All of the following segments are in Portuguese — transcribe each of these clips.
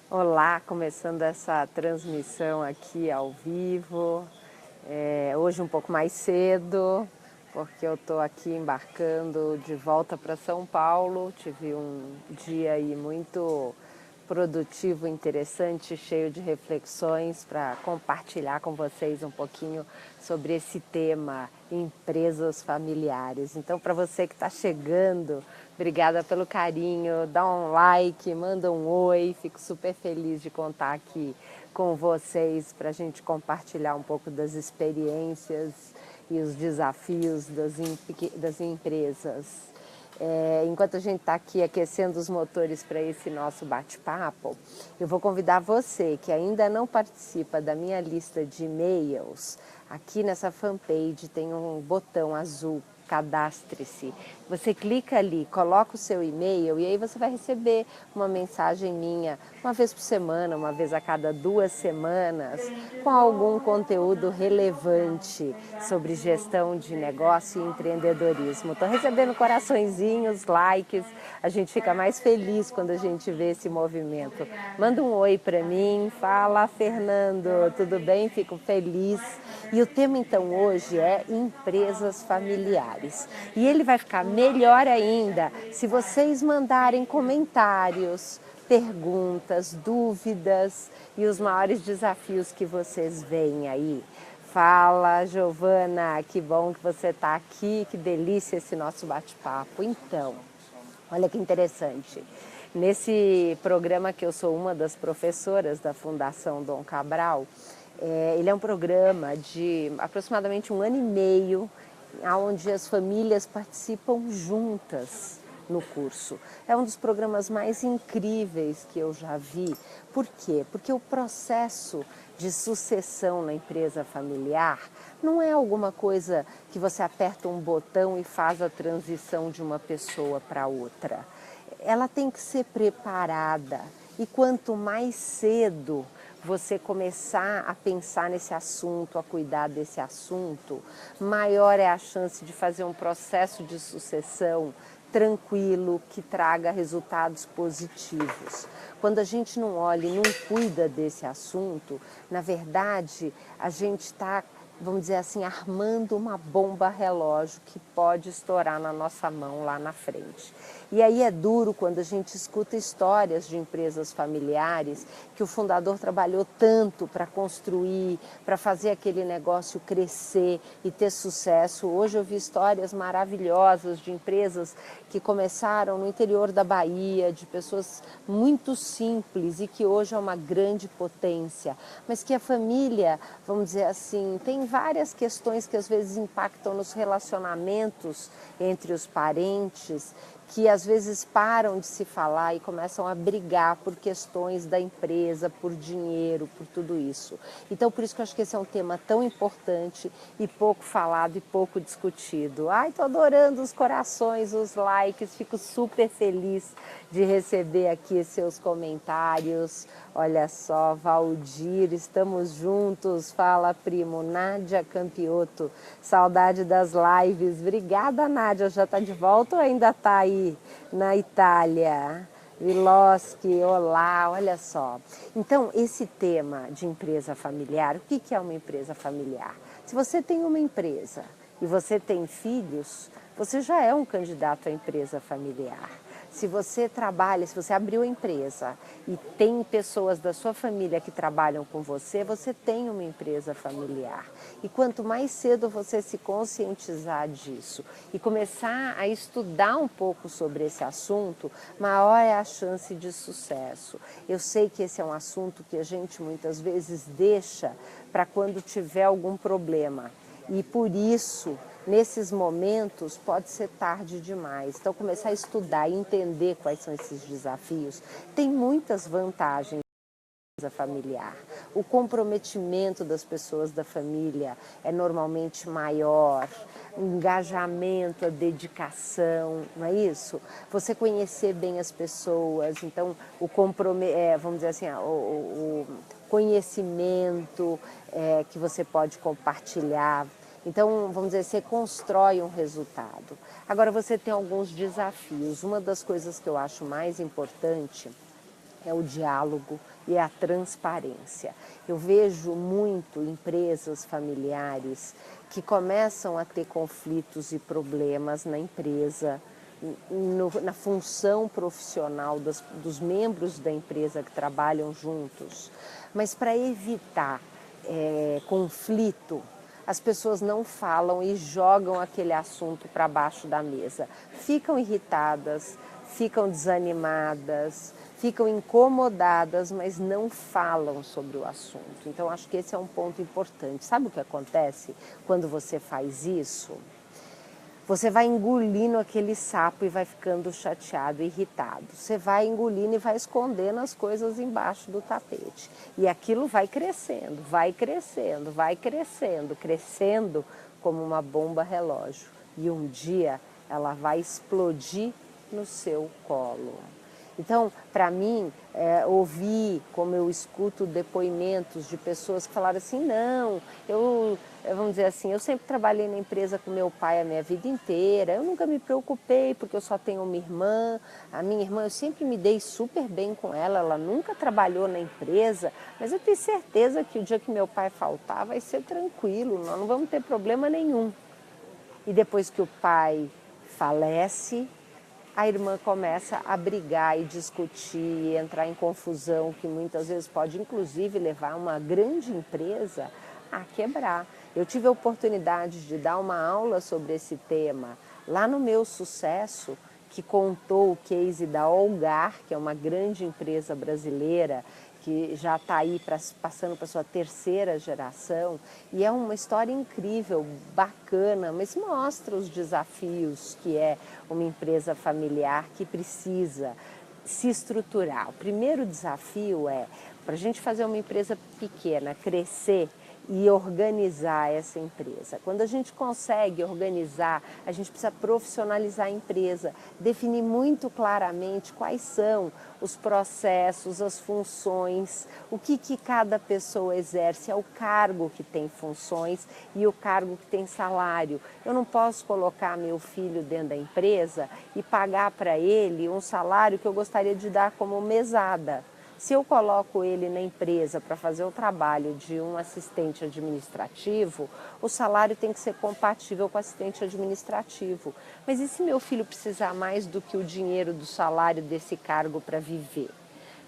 Olá, começando essa transmissão aqui ao vivo, hoje um pouco mais cedo, porque eu estou aqui embarcando de volta para São Paulo. Tive um dia aí muito produtivo, interessante, cheio de reflexões para compartilhar com vocês um pouquinho sobre esse tema, empresas familiares. Então, para você que está chegando, obrigada pelo carinho, dá um like, manda um oi, fico super feliz de contar aqui com vocês para a gente compartilhar um pouco das experiências e os desafios das empresas. Enquanto a gente está aqui aquecendo os motores para esse nosso bate-papo, eu vou convidar você que ainda não participa da minha lista de e-mails. Aqui nessa fanpage tem um botão azul, cadastre-se. Você clica ali, coloca o seu e-mail e aí você vai receber uma mensagem minha uma vez por semana, uma vez a cada 2 semanas, com algum conteúdo relevante sobre gestão de negócio e empreendedorismo. Estou recebendo coraçõezinhos, likes, a gente fica mais feliz quando a gente vê esse movimento. Manda um oi para mim, fala Fernando, tudo bem? Fico feliz. E o tema então hoje é empresas familiares. E ele vai ficar melhor ainda se vocês mandarem comentários, perguntas, dúvidas e os maiores desafios que vocês veem aí. Fala, Giovana, que bom que você está aqui, que delícia esse nosso bate-papo. Então, olha que interessante. Nesse programa que eu sou uma das professoras da Fundação Dom Cabral, ele é um programa de aproximadamente 1 ano e meio, onde as famílias participam juntas no curso. É um dos programas mais incríveis que eu já vi. Por quê? Porque o processo de sucessão na empresa familiar não é alguma coisa que você aperta um botão e faz a transição de uma pessoa para outra. Ela tem que ser preparada e quanto mais cedo você começar a pensar nesse assunto, a cuidar desse assunto, maior é a chance de fazer um processo de sucessão tranquilo, que traga resultados positivos. Quando a gente não olha e não cuida desse assunto, na verdade, a gente está, vamos dizer assim, armando uma bomba relógio que pode estourar na nossa mão lá na frente. E aí é duro quando a gente escuta histórias de empresas familiares que o fundador trabalhou tanto para construir, para fazer aquele negócio crescer e ter sucesso. Hoje eu vi histórias maravilhosas de empresas que começaram no interior da Bahia, de pessoas muito simples e que hoje é uma grande potência, mas que a família, vamos dizer assim, tem várias questões que às vezes impactam nos relacionamentos entre os parentes, que às vezes param de se falar e começam a brigar por questões da empresa, por dinheiro, por tudo isso. Então, por isso que eu acho que esse é um tema tão importante e pouco falado e pouco discutido. Ai, tô adorando os corações, os likes, fico super feliz de receber aqui seus comentários. Olha só, Valdir, estamos juntos, fala primo, Nádia Campiotto, saudade das lives. Obrigada, Nádia, já está de volta ou ainda está aí na Itália? Viloschi, olá, olha só. Então, esse tema de empresa familiar, o que é uma empresa familiar? Se você tem uma empresa e você tem filhos, você já é um candidato à empresa familiar. Se você trabalha, se você abriu a empresa e tem pessoas da sua família que trabalham com você, você tem uma empresa familiar. E quanto mais cedo você se conscientizar disso e começar a estudar um pouco sobre esse assunto, maior é a chance de sucesso. Eu sei que esse é um assunto que a gente muitas vezes deixa para quando tiver algum problema. E por isso, nesses momentos, pode ser tarde demais. Então, começar a estudar e entender quais são esses desafios tem muitas vantagens familiar. O comprometimento das pessoas da família é normalmente maior, o engajamento, a dedicação, não é isso? Você conhecer bem as pessoas, então vamos dizer assim, o conhecimento que você pode compartilhar. Então, vamos dizer, você constrói um resultado. Agora, você tem alguns desafios. Uma das coisas que eu acho mais importante é o diálogo e é a transparência. Eu vejo muito empresas familiares que começam a ter conflitos e problemas na empresa, na função profissional dos membros da empresa que trabalham juntos. Mas para evitar conflito, as pessoas não falam e jogam aquele assunto para baixo da mesa. Ficam irritadas, ficam desanimadas, ficam incomodadas, mas não falam sobre o assunto. Então, acho que esse é um ponto importante. Sabe o que acontece quando você faz isso? Você vai engolindo aquele sapo e vai ficando chateado, irritado. Você vai engolindo e vai escondendo as coisas embaixo do tapete. E aquilo vai crescendo, vai crescendo, vai crescendo, crescendo como uma bomba relógio. E um dia ela vai explodir no seu colo. Então, para mim, ouvir, como eu escuto depoimentos de pessoas que falaram assim, não, vamos dizer assim, eu sempre trabalhei na empresa com meu pai a minha vida inteira, eu nunca me preocupei porque eu só tenho uma irmã, a minha irmã eu sempre me dei super bem com ela nunca trabalhou na empresa, mas eu tenho certeza que o dia que meu pai faltar vai ser tranquilo, nós não vamos ter problema nenhum. E depois que o pai falece, a irmã começa a brigar e discutir, entrar em confusão, que muitas vezes pode inclusive levar uma grande empresa a quebrar. Eu tive a oportunidade de dar uma aula sobre esse tema lá no meu Sucesso, que contou o case da Olgar, que é uma grande empresa brasileira, que já está aí passando para a sua terceira geração, e é uma história incrível, bacana, mas mostra os desafios que é uma empresa familiar que precisa se estruturar. O primeiro desafio é, para a gente fazer uma empresa pequena crescer, e organizar essa empresa. Quando a gente consegue organizar, a gente precisa profissionalizar a empresa, definir muito claramente quais são os processos, as funções, o que cada pessoa exerce, é o cargo que tem funções e o cargo que tem salário. Eu não posso colocar meu filho dentro da empresa e pagar para ele um salário que eu gostaria de dar como mesada. Se eu coloco ele na empresa para fazer o trabalho de um assistente administrativo, o salário tem que ser compatível com o assistente administrativo. Mas e se meu filho precisar mais do que o dinheiro do salário desse cargo para viver?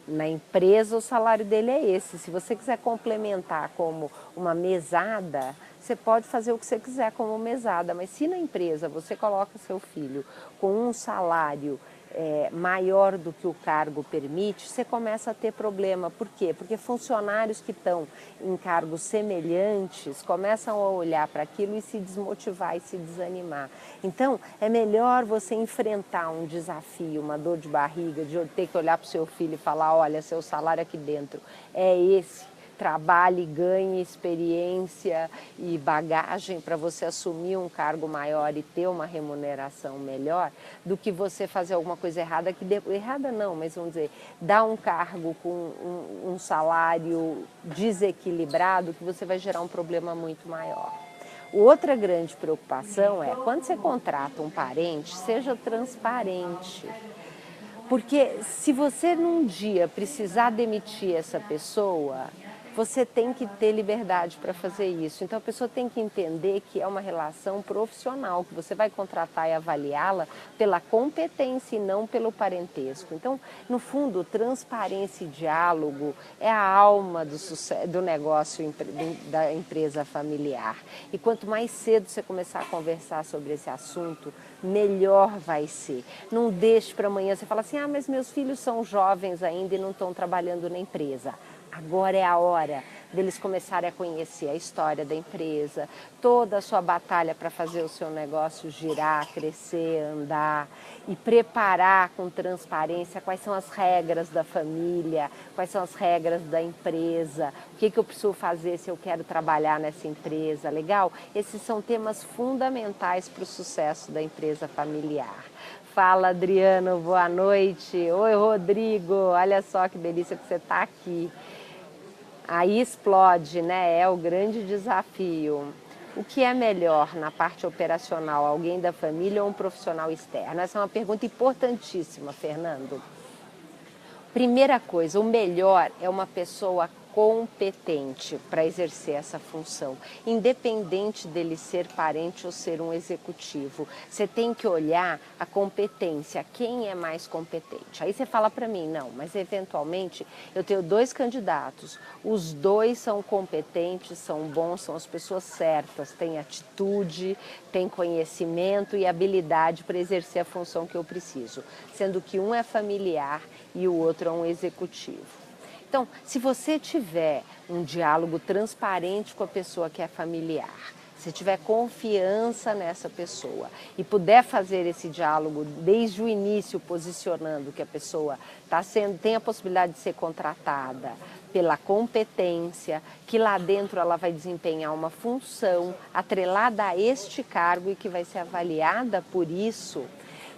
Na empresa o salário dele é esse. Se você quiser complementar como uma mesada, você pode fazer o que você quiser como mesada. Mas se na empresa você coloca seu filho com um salário maior do que o cargo permite, você começa a ter problema. Por quê? Porque funcionários que estão em cargos semelhantes começam a olhar para aquilo e se desmotivar e se desanimar. Então, é melhor você enfrentar um desafio, uma dor de barriga, de ter que olhar para o seu filho e falar, olha, seu salário aqui dentro é esse. Trabalhe, ganhe experiência e bagagem para você assumir um cargo maior e ter uma remuneração melhor, do que você fazer alguma coisa errada, errada não, mas vamos dizer, dar um cargo com um salário desequilibrado, que você vai gerar um problema muito maior. Outra grande preocupação é, quando você contrata um parente, seja transparente. Porque se você num dia precisar demitir essa pessoa, você tem que ter liberdade para fazer isso. Então a pessoa tem que entender que é uma relação profissional, que você vai contratar e avaliá-la pela competência e não pelo parentesco. Então, no fundo, transparência e diálogo é a alma do negócio da empresa familiar. E quanto mais cedo você começar a conversar sobre esse assunto, melhor vai ser. Não deixe para amanhã, você fala assim, mas meus filhos são jovens ainda e não estão trabalhando na empresa. Agora é a hora deles começarem a conhecer a história da empresa, toda a sua batalha para fazer o seu negócio girar, crescer, andar e preparar com transparência quais são as regras da família, quais são as regras da empresa, o que eu preciso fazer se eu quero trabalhar nessa empresa, legal? Esses são temas fundamentais para o sucesso da empresa familiar. Fala, Adriano, boa noite. Oi, Rodrigo, olha só que delícia que você está aqui. Aí explode, né? É o grande desafio. O que é melhor na parte operacional, alguém da família ou um profissional externo? Essa é uma pergunta importantíssima, Fernando. Primeira coisa, o melhor é uma pessoa competente para exercer essa função, independente dele ser parente ou ser um executivo. Você tem que olhar a competência, quem é mais competente. Aí você fala para mim, não, mas eventualmente eu tenho 2 candidatos, os 2 são competentes, são bons, são as pessoas certas, têm atitude, têm conhecimento e habilidade para exercer a função que eu preciso, sendo que um é familiar e o outro é um executivo. Então, se você tiver um diálogo transparente com a pessoa que é familiar, se tiver confiança nessa pessoa e puder fazer esse diálogo desde o início, posicionando que a pessoa tem a possibilidade de ser contratada pela competência, que lá dentro ela vai desempenhar uma função atrelada a este cargo e que vai ser avaliada por isso,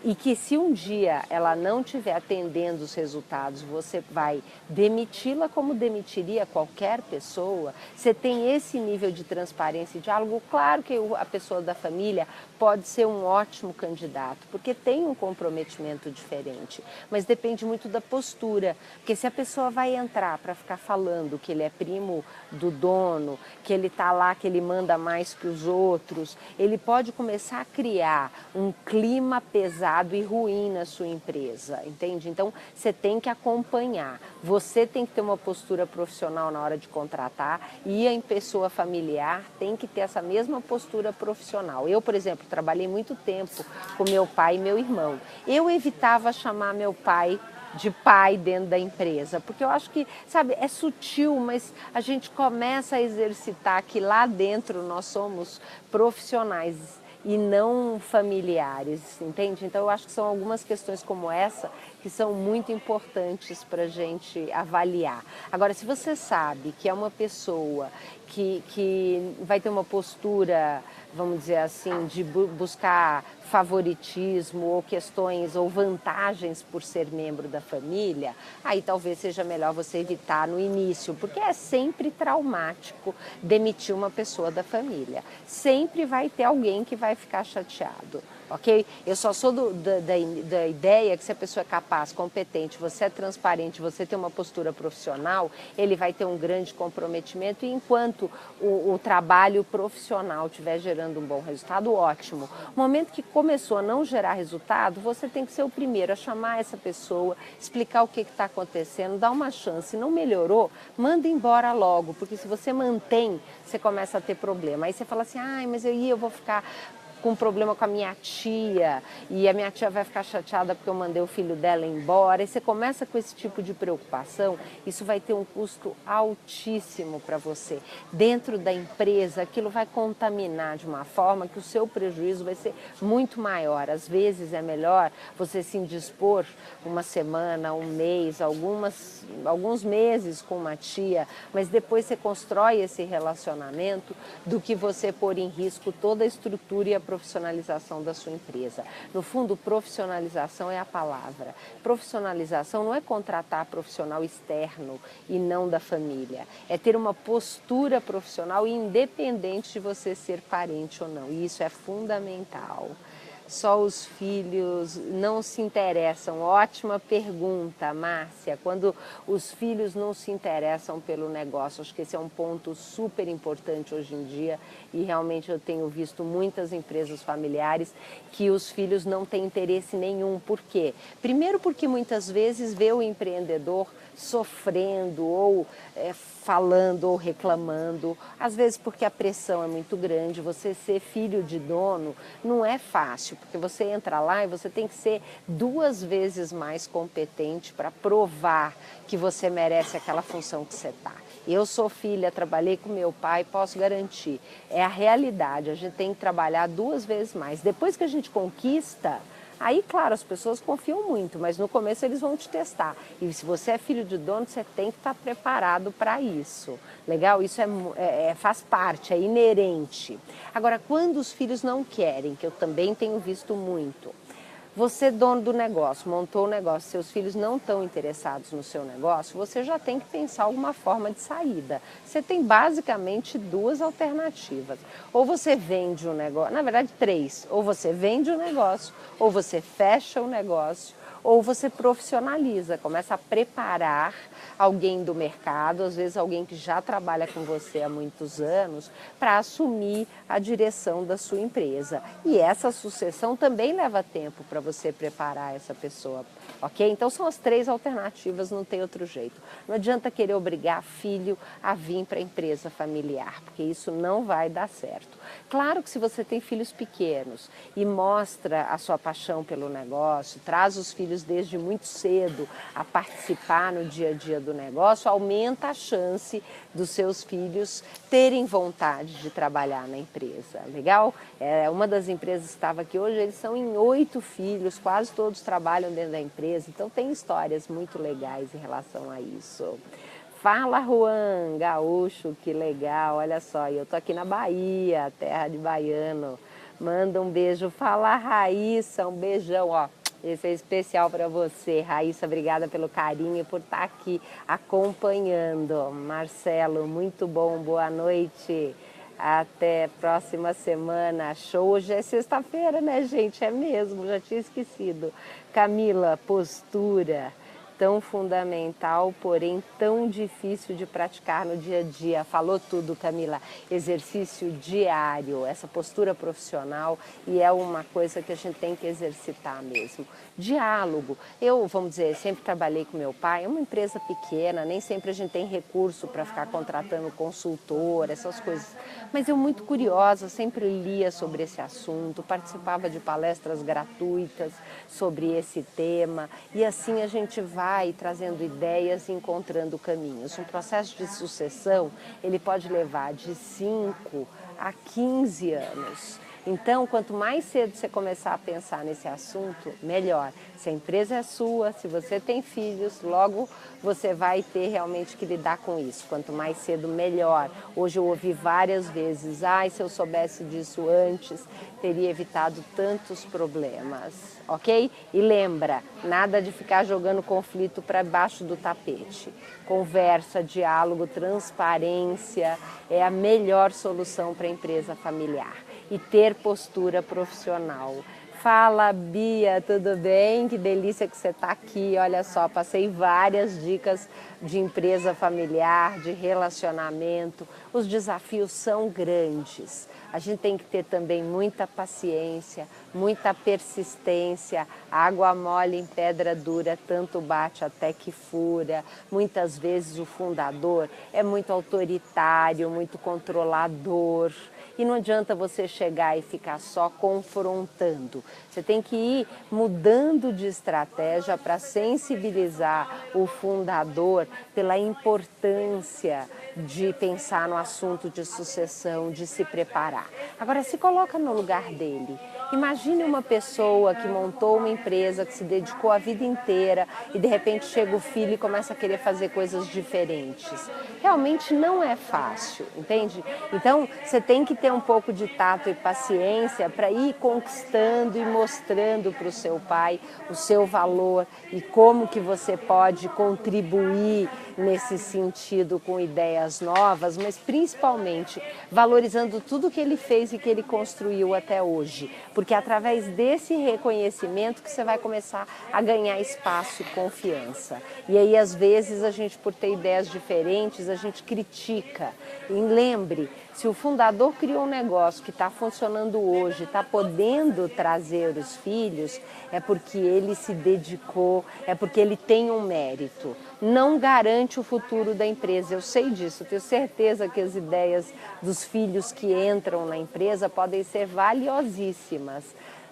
e que se um dia ela não estiver atendendo os resultados, você vai demiti-la como demitiria qualquer pessoa, você tem esse nível de transparência e diálogo, claro que a pessoa da família pode ser um ótimo candidato, porque tem um comprometimento diferente, mas depende muito da postura, porque se a pessoa vai entrar para ficar falando que ele é primo do dono, que ele está lá, que ele manda mais que os outros, ele pode começar a criar um clima pesado e ruim na sua empresa, entende? Então, você tem que acompanhar, você tem que ter uma postura profissional na hora de contratar e a pessoa familiar tem que ter essa mesma postura profissional. Eu, por exemplo, trabalhei muito tempo com meu pai e meu irmão. Eu evitava chamar meu pai de pai dentro da empresa, porque eu acho que, sabe, é sutil, mas a gente começa a exercitar que lá dentro nós somos profissionais e não familiares, entende? Então eu acho que são algumas questões como essa que são muito importantes para a gente avaliar. Agora, se você sabe que é uma pessoa que vai ter uma postura, vamos dizer assim, de buscar favoritismo ou questões ou vantagens por ser membro da família, aí talvez seja melhor você evitar no início, porque é sempre traumático demitir uma pessoa da família. Sempre vai ter alguém que vai ficar chateado, ok? Eu só sou da ideia que se a pessoa é capaz, competente, você é transparente, você tem uma postura profissional, ele vai ter um grande comprometimento e enquanto o trabalho profissional estiver gerando um bom resultado, ótimo. No momento que começou a não gerar resultado, você tem que ser o primeiro a chamar essa pessoa, explicar o que está acontecendo, dar uma chance. Não melhorou, manda embora logo, porque se você mantém, você começa a ter problema. Aí você fala assim, ai, mas eu vou ficar com problema com a minha tia e a minha tia vai ficar chateada porque eu mandei o filho dela embora. E você começa com esse tipo de preocupação, isso vai ter um custo altíssimo para você. Dentro da empresa, aquilo vai contaminar de uma forma que o seu prejuízo vai ser muito maior. Às vezes é melhor você se indispor uma semana, um mês, alguns meses com uma tia, mas depois você constrói esse relacionamento do que você pôr em risco toda a estrutura e a profissionalização da sua empresa. No fundo, profissionalização é a palavra. Profissionalização não é contratar profissional externo e não da família. É ter uma postura profissional independente de você ser parente ou não. E isso é fundamental. Só os filhos não se interessam. Ótima pergunta, Márcia. Quando os filhos não se interessam pelo negócio, acho que esse é um ponto super importante hoje em dia e realmente eu tenho visto muitas empresas familiares que os filhos não têm interesse nenhum. Por quê? Primeiro porque muitas vezes vê o empreendedor sofrendo ou falando ou reclamando, às vezes porque a pressão é muito grande, você ser filho de dono não é fácil, porque você entra lá e você tem que ser 2 vezes mais competente para provar que você merece aquela função que você está. Eu sou filha, trabalhei com meu pai, posso garantir, é a realidade, a gente tem que trabalhar 2 vezes mais. Depois que a gente conquista, aí, claro, as pessoas confiam muito, mas no começo eles vão te testar. E se você é filho de dono, você tem que estar preparado para isso. Legal? Isso faz parte, é inerente. Agora, quando os filhos não querem, que eu também tenho visto muito, você, dono do negócio, montou o negócio, seus filhos não estão interessados no seu negócio, você já tem que pensar alguma forma de saída. Você tem basicamente 2 alternativas. Ou você vende o negócio, na verdade 3, ou você vende o negócio, ou você fecha o negócio, ou você profissionaliza, começa a preparar alguém do mercado, às vezes alguém que já trabalha com você há muitos anos, para assumir a direção da sua empresa. E essa sucessão também leva tempo para você preparar essa pessoa, ok? Então são as 3 alternativas, não tem outro jeito. Não adianta querer obrigar filho a vir para a empresa familiar, porque isso não vai dar certo. Claro que se você tem filhos pequenos e mostra a sua paixão pelo negócio, traz os filhos desde muito cedo a participar no dia a dia do negócio, aumenta a chance dos seus filhos terem vontade de trabalhar na empresa. Legal? Uma das empresas que estava aqui hoje, eles são em 8 filhos, quase todos trabalham dentro da empresa, então tem histórias muito legais em relação a isso. Fala, Juan, gaúcho, que legal, olha só, eu tô aqui na Bahia, terra de baiano. Manda um beijo. Fala, Raíssa, um beijão, ó. Esse é especial para você, Raíssa, obrigada pelo carinho e por estar aqui acompanhando. Marcelo, muito bom, boa noite. Até próxima semana. Show, hoje é sexta-feira, né, gente? É mesmo, já tinha esquecido. Camila, postura. Tão fundamental, porém tão difícil de praticar no dia a dia. Falou tudo, Camila. Exercício diário, essa postura profissional, e é uma coisa que a gente tem que exercitar mesmo. Diálogo. Eu, vamos dizer, sempre trabalhei com meu pai, é uma empresa pequena, nem sempre a gente tem recurso para ficar contratando consultor, essas coisas. Mas eu, muito curiosa, sempre lia sobre esse assunto, participava de palestras gratuitas sobre esse tema, e assim a gente vai trazendo ideias e encontrando caminhos. Um processo de sucessão, ele pode levar de 5 a 15 anos. Então, quanto mais cedo você começar a pensar nesse assunto, melhor. Se a empresa é sua, se você tem filhos, logo você vai ter realmente que lidar com isso. Quanto mais cedo, melhor. Hoje eu ouvi várias vezes, se eu soubesse disso antes, teria evitado tantos problemas, ok? E lembra, nada de ficar jogando conflito para baixo do tapete. Conversa, diálogo, transparência é a melhor solução para a empresa familiar. E ter postura profissional. Fala, Bia, tudo bem? Que delícia que você está aqui. Olha só, passei várias dicas de empresa familiar, de relacionamento. Os desafios são grandes. A gente tem que ter também muita paciência, muita persistência. Água mole em pedra dura, tanto bate até que fura. Muitas vezes o fundador é muito autoritário, muito controlador. E não adianta você chegar e ficar só confrontando. Você tem que ir mudando de estratégia para sensibilizar o fundador pela importância de pensar no assunto de sucessão, de se preparar. Agora, se coloca no lugar dele. Imagine uma pessoa que montou uma empresa, que se dedicou a vida inteira e de repente chega o filho e começa a querer fazer coisas diferentes. Realmente não é fácil, entende? Então, você tem que ter um pouco de tato e paciência para ir conquistando e mostrando para o seu pai o seu valor e como que você pode contribuir nesse sentido com ideias novas, mas principalmente valorizando tudo que ele fez e que ele construiu até hoje. Porque é através desse reconhecimento que você vai começar a ganhar espaço e confiança. E aí, às vezes, a gente, por ter ideias diferentes, a gente critica. E lembre, se o fundador criou um negócio que está funcionando hoje, está podendo trazer os filhos, é porque ele se dedicou, é porque ele tem um mérito. Não garante o futuro da empresa, eu sei disso, tenho certeza que as ideias dos filhos que entram na empresa podem ser valiosíssimas,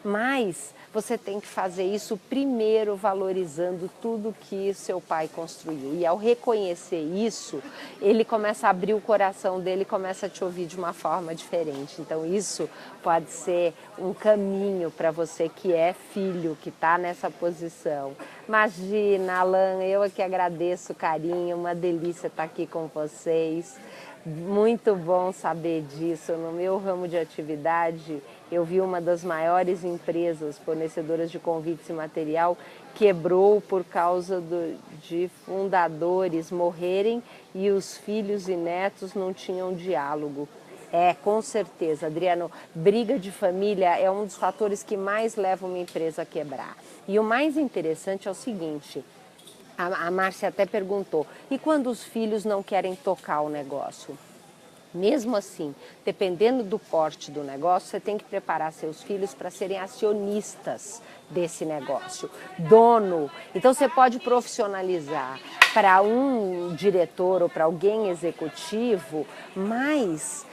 mas você tem que fazer isso primeiro valorizando tudo que seu pai construiu. E ao reconhecer isso, ele começa a abrir o coração dele, começa a te ouvir de uma forma diferente. Então isso pode ser um caminho para você que é filho, que está nessa posição. Imagina, Alan, eu aqui agradeço o carinho, uma delícia estar aqui com vocês. Muito bom saber disso. No meu ramo de atividade, eu vi uma das maiores empresas fornecedoras de convites e material quebrou por causa de fundadores morrerem e os filhos e netos não tinham diálogo. É, com certeza, Adriano, briga de família é um dos fatores que mais leva uma empresa a quebrar. E o mais interessante é o seguinte, a Márcia até perguntou, e quando os filhos não querem tocar o negócio? Mesmo assim, dependendo do porte do negócio, você tem que preparar seus filhos para serem acionistas desse negócio, dono. Então você pode profissionalizar para um diretor ou para alguém executivo, mas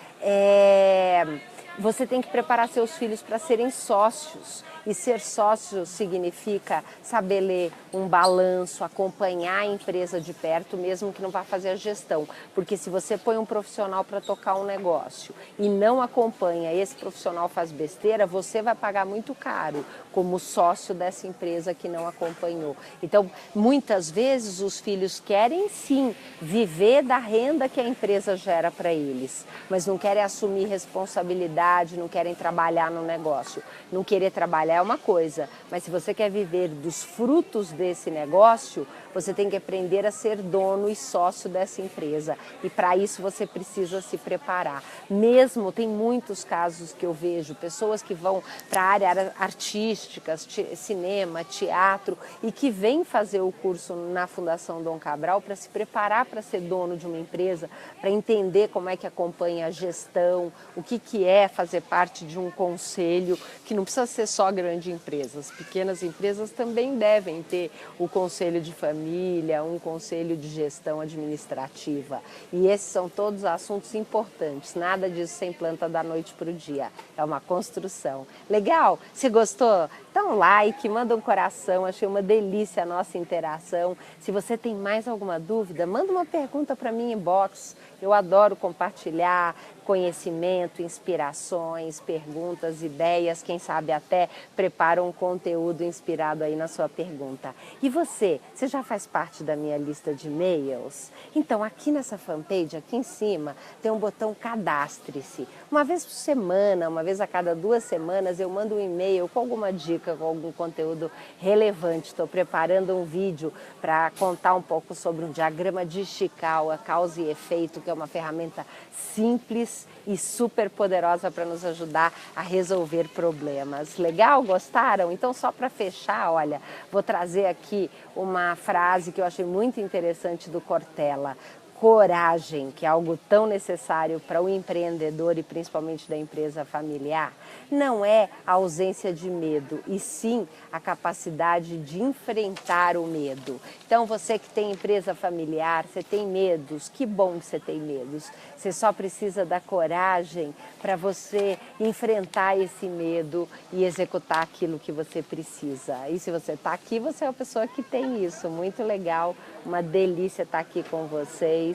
você tem que preparar seus filhos para serem sócios. E ser sócio significa saber ler um balanço, acompanhar a empresa de perto, mesmo que não vá fazer a gestão. Porque se você põe um profissional para tocar um negócio e não acompanha, esse profissional faz besteira, você vai pagar muito caro como sócio dessa empresa que não acompanhou. Então, muitas vezes os filhos querem sim viver da renda que a empresa gera para eles, mas não querem assumir responsabilidade, não querem trabalhar no negócio. Não querer trabalhar é uma coisa, mas se você quer viver dos frutos desse negócio, você tem que aprender a ser dono e sócio dessa empresa. E para isso você precisa se preparar. Mesmo, tem muitos casos que eu vejo, pessoas que vão para a área artística, cinema, teatro, e que vêm fazer o curso na Fundação Dom Cabral para se preparar para ser dono de uma empresa, para entender como é que acompanha a gestão, o que é fazer parte de um conselho, que não precisa ser só grandes empresas. Pequenas empresas também devem ter o conselho de família, um conselho de gestão administrativa. E esses são todos assuntos importantes. Nada disso sem planta da noite para o dia. É uma construção. Legal? Você gostou? Dá um like, manda um coração. Achei uma delícia a nossa interação. Se você tem mais alguma dúvida, manda uma pergunta para mim em inbox. Eu adoro compartilhar conhecimento, inspirações, perguntas, ideias, quem sabe até prepara um conteúdo inspirado aí na sua pergunta. E você já faz parte da minha lista de e-mails? Então aqui nessa fanpage, aqui em cima, tem um botão cadastre-se. Uma vez por semana, uma vez a cada 2 semanas, eu mando um e-mail com alguma dica, com algum conteúdo relevante. Estou preparando um vídeo para contar um pouco sobre um diagrama de Ishikawa, causa e efeito, que é uma ferramenta simples e super poderosa para nos ajudar a resolver problemas. Legal? Gostaram? Então, só para fechar, olha, vou trazer aqui uma frase que eu achei muito interessante do Cortella. Coragem, que é algo tão necessário para o empreendedor e principalmente da empresa familiar, não é a ausência de medo, e sim a capacidade de enfrentar o medo. Então, você que tem empresa familiar, você tem medos, que bom que você tem medos. Você só precisa da coragem para você enfrentar esse medo e executar aquilo que você precisa. E se você está aqui, você é uma pessoa que tem isso. Muito legal, uma delícia estar aqui com vocês.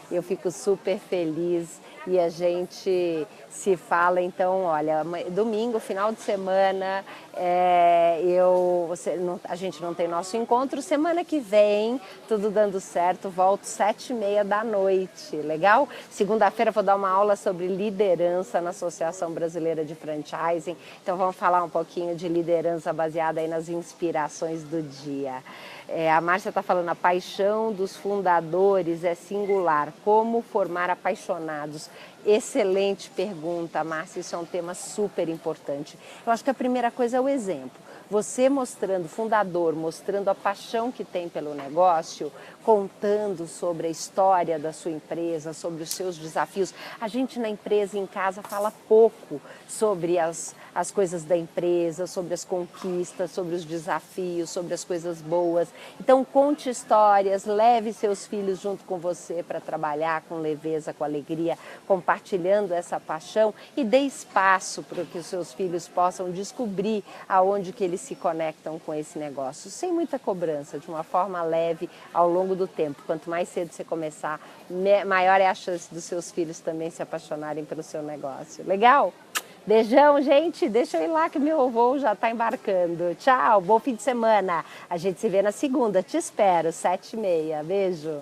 Eu fico super feliz e a gente se fala. Então, olha, domingo, final de semana, a gente não tem nosso encontro. Semana que vem, tudo dando certo, volto 7h30 da noite, legal? Segunda-feira vou dar uma aula sobre liderança na Associação Brasileira de Franchising. Então vamos falar um pouquinho de liderança baseada aí nas inspirações do dia. A Márcia está falando, a paixão dos fundadores é singular. Como formar apaixonados? Excelente pergunta, Márcia, isso é um tema super importante. Eu acho que a primeira coisa é o exemplo. Você mostrando, fundador, mostrando a paixão que tem pelo negócio, contando sobre a história da sua empresa, sobre os seus desafios. A gente na empresa, em casa, fala pouco sobre as coisas da empresa, sobre as conquistas, sobre os desafios, sobre as coisas boas. Então, conte histórias, leve seus filhos junto com você para trabalhar com leveza, com alegria, compartilhando essa paixão e dê espaço para que os seus filhos possam descobrir aonde que eles se conectam com esse negócio, sem muita cobrança, de uma forma leve ao longo do tempo. Quanto mais cedo você começar, maior é a chance dos seus filhos também se apaixonarem pelo seu negócio. Legal? Beijão, gente. Deixa eu ir lá que meu voo já está embarcando. Tchau, bom fim de semana. A gente se vê na segunda. Te espero, 7h30. Beijo.